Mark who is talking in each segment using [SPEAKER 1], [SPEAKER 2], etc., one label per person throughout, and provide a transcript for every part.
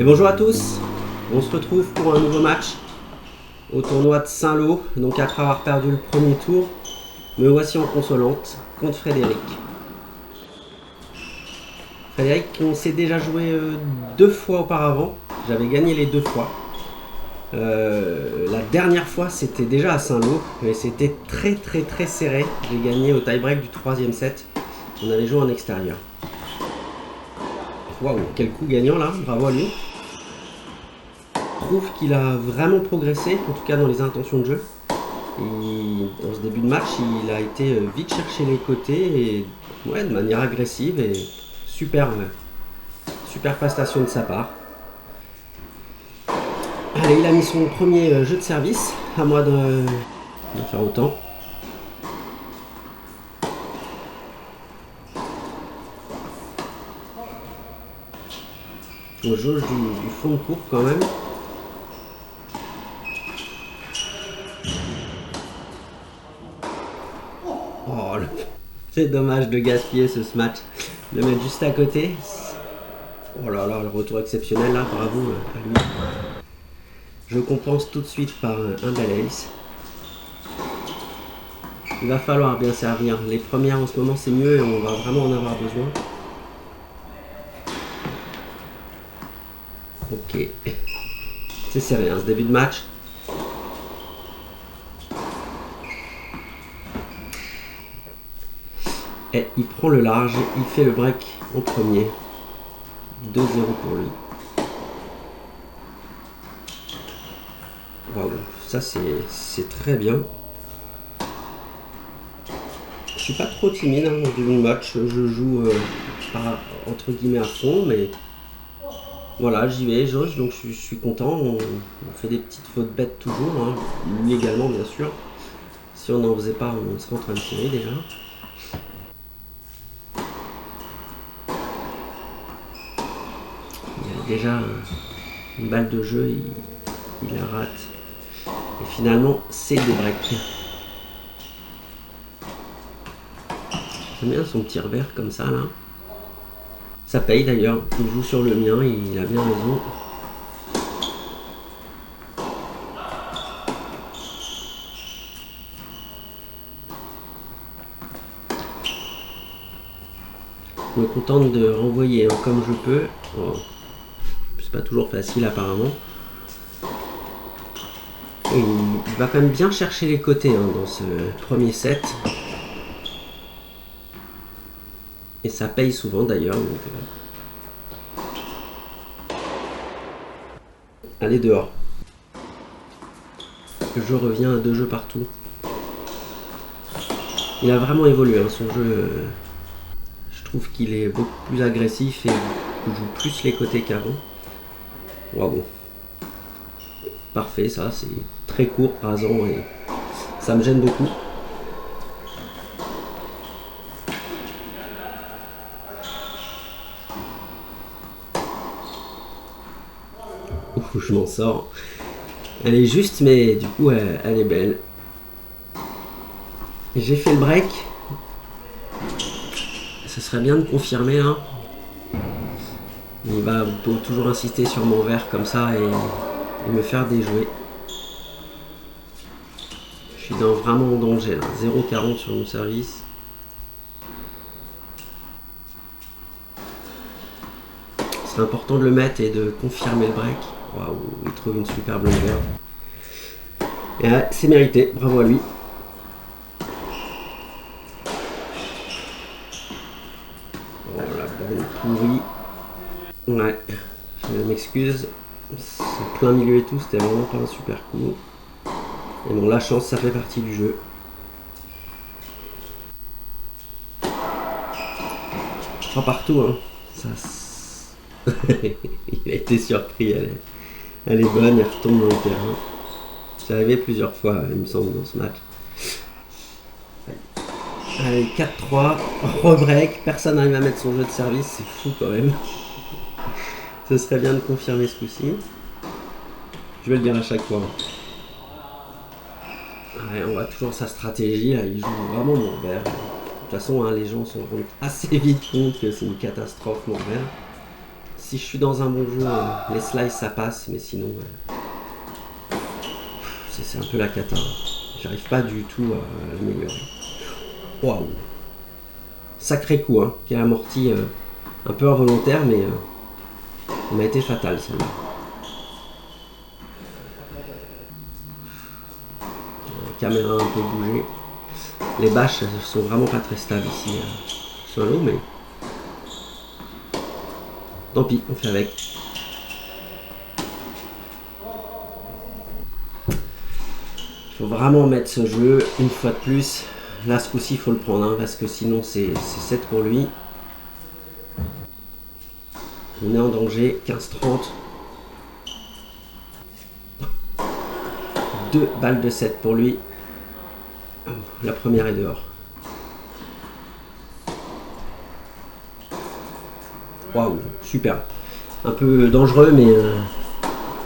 [SPEAKER 1] bonjour à tous, on se retrouve pour un nouveau match au tournoi de Saint-Lô. Donc après avoir perdu le premier tour, me voici en consolante contre Frédéric. Frédéric, on s'est déjà joué 2 fois auparavant, j'avais gagné les 2 fois. La dernière fois c'était déjà à Saint-Lô et c'était très serré. J'ai gagné au tie-break du 3e set, on avait joué en extérieur. Waouh, quel coup gagnant là, bravo à lui. Je trouve qu'il a vraiment progressé, en tout cas dans les intentions de jeu. Et dans ce début de match, il a été vite chercher les côtés et ouais, de manière agressive et super prestation de sa part. Allez, il a mis son premier jeu de service, à moi de faire autant. On jauge du fond de cours quand même. Oh, c'est dommage de gaspiller ce match, de le mettre juste à côté. Oh là là, le retour exceptionnel là, bravo à lui. Je compense tout de suite par un bel ace. Il va falloir bien servir. Les premières en ce moment c'est mieux et on va vraiment en avoir besoin. Ok. C'est serré hein, ce début de match. Et il prend le large, il fait le break en premier. 2-0 pour lui. Waouh, ça c'est très bien. Je suis pas trop timide hein, dans le début de match. Je joue pas entre guillemets à fond, mais voilà, j'y vais, j'ose, donc je suis content. On fait des petites fautes bêtes toujours, hein, lui également bien sûr. Si on n'en faisait pas, on serait en train de tirer déjà. Il y a déjà une balle de jeu, il la rate. Et finalement, c'est des breaks. J'aime bien son petit revers comme ça là. Ça paye d'ailleurs, il joue sur le mien, il a bien raison. Je me contente de renvoyer comme je peux. Oh, c'est pas toujours facile apparemment. Et il va quand même bien chercher les côtés hein, dans ce premier set. Et ça paye souvent d'ailleurs. Allez dehors. Je reviens à 2 jeux partout. Il a vraiment évolué hein, son jeu. Je trouve qu'il est beaucoup plus agressif et joue plus les côtés qu'avant. Waouh. Parfait, ça c'est très court, rasant et ça me gêne beaucoup. Ouh, je m'en sors. Elle est juste, mais du coup elle est belle. J'ai fait le break. Ce serait bien de confirmer là. Il va toujours insister sur mon verre comme ça et me faire déjouer. Je suis vraiment en danger là. 0,40 sur mon service. C'est important de le mettre et de confirmer le break. Waouh, il trouve une superbe longueur. Et c'est mérité, bravo à lui. Oh la balle pourrie. Ouais, je m'excuse. C'est plein milieu et tout, c'était vraiment pas un super coup. Et bon, la chance, ça fait partie du jeu. 3 partout, hein. Ça, il a été surpris, elle est bonne, elle retombe dans le terrain. C'est arrivé plusieurs fois, il me semble, dans ce match. Allez, 4-3, rebreak, personne n'arrive à mettre son jeu de service, c'est fou quand même. Ce serait bien de confirmer ce coup-ci. Je vais le dire à chaque fois. Ouais, on voit toujours sa stratégie, là, il joue vraiment mon revers. De toute façon, hein, les gens se rendent assez vite compte que c'est une catastrophe mon revers. Si je suis dans un bon jeu, les slices ça passe, mais sinon c'est un peu la cata. J'arrive pas du tout à l'améliorer. Waouh! Sacré coup, hein, qui a amorti un peu involontaire, mais on m'a été fatal celle-là. La caméra a un peu bougé. Les bâches sont vraiment pas très stables ici sur l'eau, mais tant pis, on fait avec. Il faut vraiment mettre ce jeu une fois de plus. Là, ce coup-ci, il faut le prendre, hein, parce que sinon, c'est 7 pour lui. On est en danger, 15-30. 2 balles de 7 pour lui. La première est dehors. Waouh, super. Un peu dangereux, mais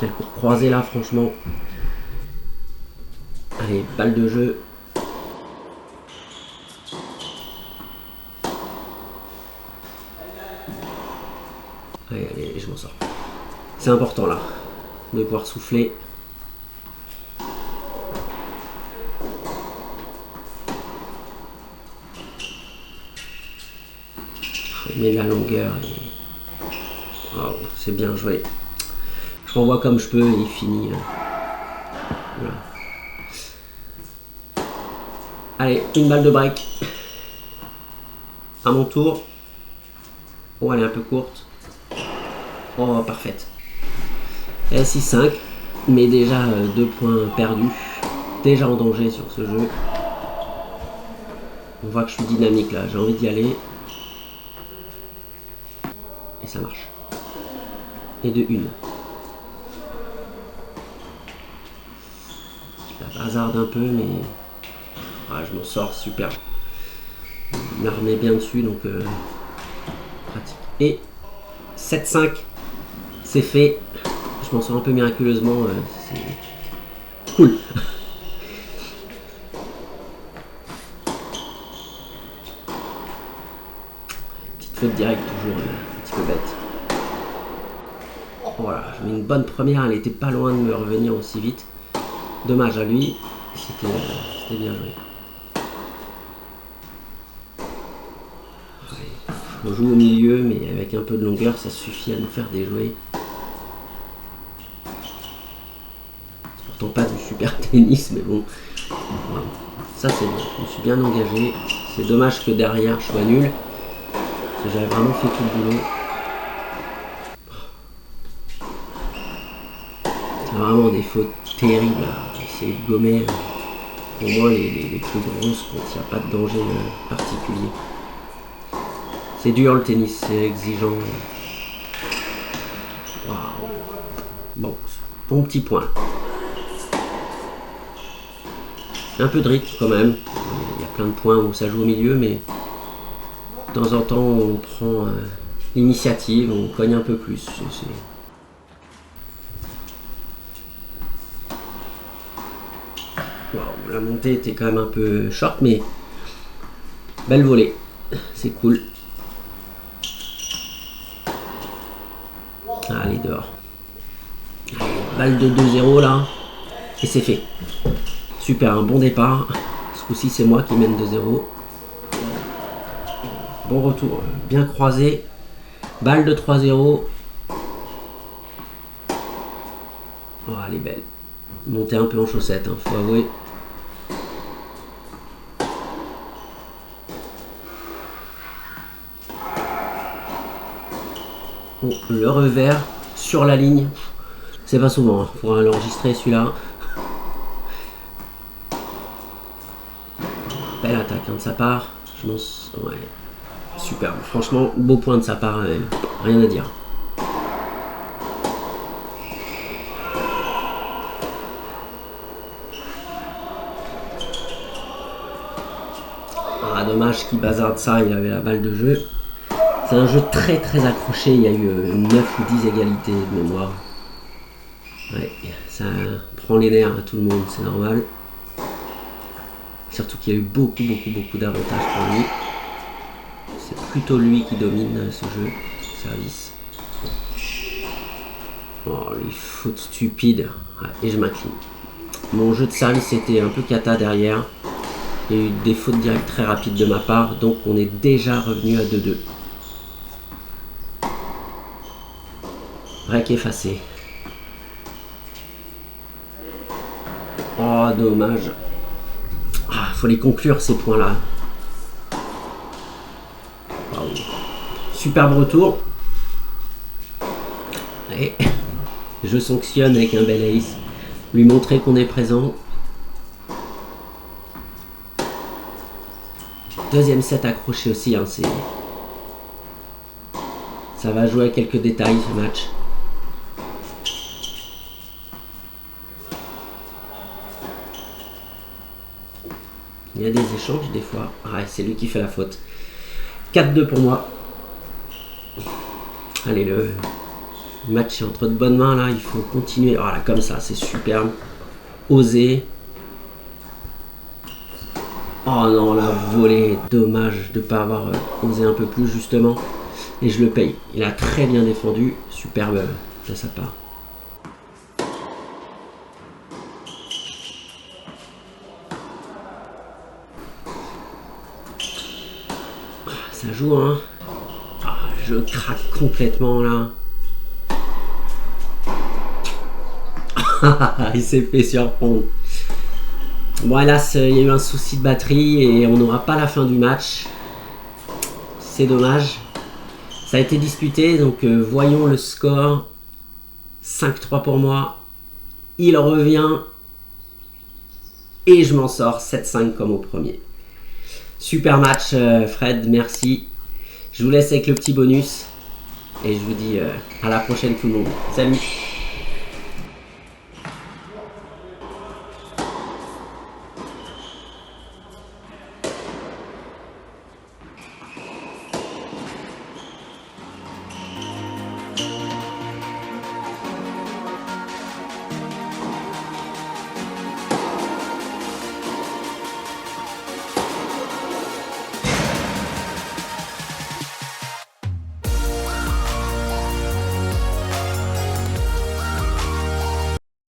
[SPEAKER 1] quel cours croisé là, franchement. Allez, balle de jeu. Allez, allez, je m'en sors. C'est important là, de pouvoir souffler. Il met de la longueur. Et... wow, c'est bien joué. Je renvoie comme je peux et il finit. Voilà. Allez, une balle de break. À mon tour. Oh, elle est un peu courte. Oh, parfaite. Et 6-5. Mais déjà 2 points perdus. Déjà en danger sur ce jeu. On voit que je suis dynamique là. J'ai envie d'y aller. Et ça marche. Et de 1. Je la bazarde un peu, mais ouais, je m'en sors super. Il me la remet bien dessus, donc pratique. Et 7-5, c'est fait. Je m'en sors un peu miraculeusement. C'est cool. Petite faute directe, toujours un petit peu bête. Voilà, je mets une bonne première. Elle était pas loin de me revenir aussi vite. Dommage à lui. C'était bien joué. On joue au milieu, mais avec un peu de longueur, ça suffit à nous faire déjouer. C'est pourtant pas du super tennis, mais bon. Ça c'est bien. Je me suis bien engagé. C'est dommage que derrière je sois nul. Parce que j'avais vraiment fait tout le boulot. C'est vraiment des fautes terribles à essayer de gommer. Au moins les plus grosses quand il n'y a pas de danger particulier. C'est dur le tennis, c'est exigeant. Waouh. Bon petit point. Un peu de rythme quand même. Il y a plein de points où ça joue au milieu, mais de temps en temps on prend l'initiative, on cogne un peu plus. Waouh, la montée était quand même un peu short, mais belle volée. C'est cool. Allez, dehors. Balle de 2-0 là. Et c'est fait. Super, un bon départ. Ce coup-ci, c'est moi qui mène 2-0. Bon retour, bien croisé. Balle de 3-0. Oh, elle est belle. Montée un peu en chaussette, hein, faut avouer. Oh, le revers sur la ligne. C'est pas souvent, hein. Faudra l'enregistrer celui-là. Belle attaque hein, de sa part. Je m'en... ouais. Super, franchement, beau point de sa part, rien à dire. Ah, dommage qu'il bazarde ça, il avait la balle de jeu. C'est un jeu très très accroché, il y a eu 9 ou 10 égalités de mémoire. Ouais, ça prend les nerfs à tout le monde, c'est normal. Surtout qu'il y a eu beaucoup d'avantages pour lui. C'est plutôt lui qui domine ce jeu. Service. Oh, les fautes stupides. Ouais, et je m'incline. Mon jeu de service était un peu cata derrière. Il y a eu des fautes directes très rapides de ma part. Donc on est déjà revenu à 2-2. Break effacé. Oh, dommage. Ah, faut les conclure ces points-là. Wow. Superbe retour. Et je sanctionne avec un bel ace. Lui montrer qu'on est présent. Deuxième set accroché aussi. Hein, ça va jouer à quelques détails ce match. Il y a des échanges des fois. Ah, c'est lui qui fait la faute. 4-2 pour moi. Allez, le match est entre de bonnes mains là. Il faut continuer. Voilà, comme ça, c'est superbe. Oser. Oh non, la volée. Dommage de ne pas avoir osé un peu plus justement. Et je le paye. Il a très bien défendu. Superbe de sa part. Ça joue, hein. Ah, je craque complètement là. Il s'est fait surprendre. Bon, hélas, il y a eu un souci de batterie et on n'aura pas la fin du match. C'est dommage. Ça a été disputé, donc voyons le score. 5-3 pour moi. Il revient. Et je m'en sors 7-5 comme au premier. Super match, Fred, merci. Je vous laisse avec le petit bonus. Et je vous dis à la prochaine tout le monde. Salut!